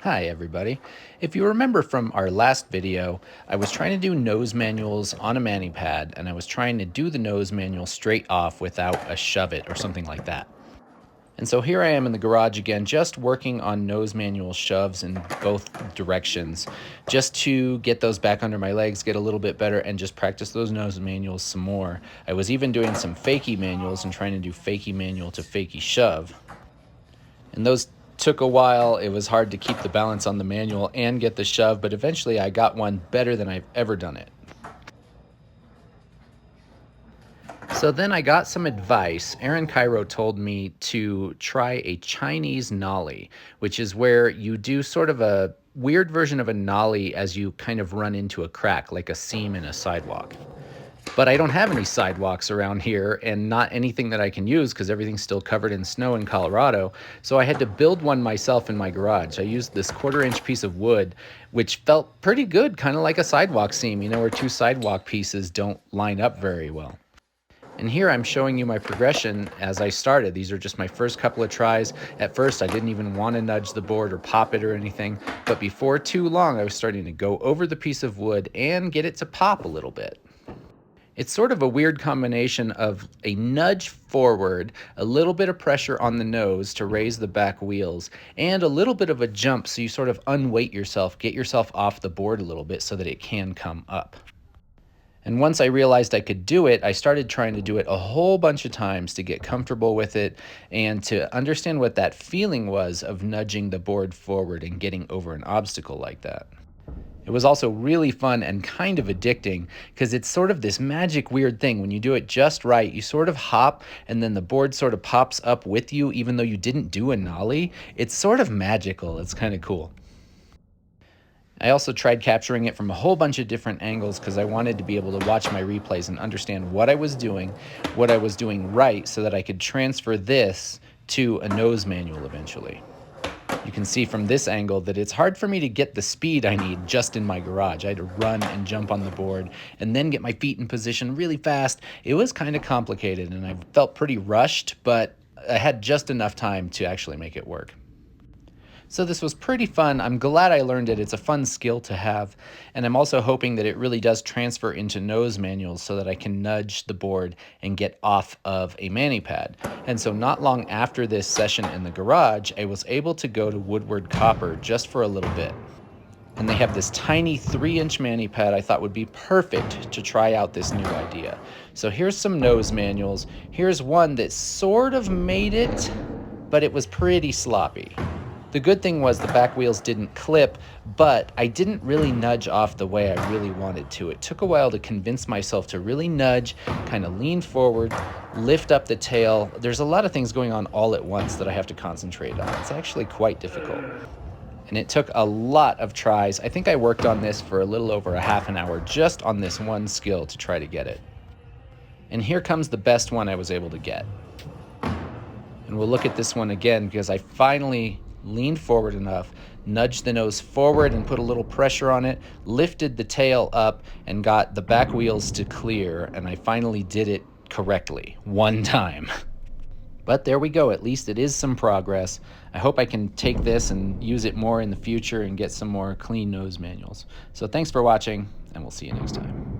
Hi everybody. If you remember from our last video, I was trying to do nose manuals on a mani pad, and I was trying to do the nose manual straight off without a shove it or something like that. And so here I am in the garage again, just working on nose manual shoves in both directions, just to get those back under my legs, get a little bit better, and just practice those nose manuals some more. I was even doing some fakie manuals and trying to do fakie manual to fakie shove. And those took a while. It was hard to keep the balance on the manual and get the shove, but eventually I got one better than I've ever done it. So then I got some advice. Aaron Cairo told me to try a Chinese Nollie, which is where you do sort of a weird version of a nollie as you kind of run into a crack, like a seam in a sidewalk. But I don't have any sidewalks around here and not anything that I can use because everything's still covered in snow in Colorado. So I had to build one myself in my garage. I used this 1/4-inch piece of wood, which felt pretty good, kind of like a sidewalk seam, where two sidewalk pieces don't line up very well. And here I'm showing you my progression as I started. These are just my first couple of tries. At first, I didn't even want to nudge the board or pop it or anything. But before too long, I was starting to go over the piece of wood and get it to pop a little bit. It's sort of a weird combination of a nudge forward, a little bit of pressure on the nose to raise the back wheels, and a little bit of a jump so you sort of unweight yourself, get yourself off the board a little bit so that it can come up. And once I realized I could do it, I started trying to do it a whole bunch of times to get comfortable with it and to understand what that feeling was of nudging the board forward and getting over an obstacle like that. It was also really fun and kind of addicting because it's sort of this magic weird thing. When you do it just right, you sort of hop and then the board sort of pops up with you even though you didn't do a nollie. It's sort of magical. It's kind of cool. I also tried capturing it from a whole bunch of different angles because I wanted to be able to watch my replays and understand what I was doing right so that I could transfer this to a nose manual eventually. You can see from this angle that it's hard for me to get the speed I need just in my garage. I had to run and jump on the board and then get my feet in position really fast. It was kind of complicated and I felt pretty rushed, but I had just enough time to actually make it work. So this was pretty fun. I'm glad I learned it. It's a fun skill to have. And I'm also hoping that it really does transfer into nose manuals so that I can nudge the board and get off of a mani pad. And so not long after this session in the garage, I was able to go to Woodward Copper just for a little bit. And they have this tiny 3-inch mani pad I thought would be perfect to try out this new idea. So here's some nose manuals. Here's one that sort of made it, but it was pretty sloppy. The good thing was the back wheels didn't clip, but I didn't really nudge off the way I really wanted to. It took a while to convince myself to really nudge, kind of lean forward, lift up the tail. There's a lot of things going on all at once that I have to concentrate on. It's actually quite difficult. And it took a lot of tries. I think I worked on this for a little over a half an hour just on this one skill to try to get it. And here comes the best one I was able to get. And we'll look at this one again because I finally leaned forward enough, nudged the nose forward and put a little pressure on it, lifted the tail up and got the back wheels to clear, and I finally did it correctly one time. But there we go, at least it is some progress. I hope I can take this and use it more in the future and get some more clean nose manuals. So thanks for watching, and we'll see you next time.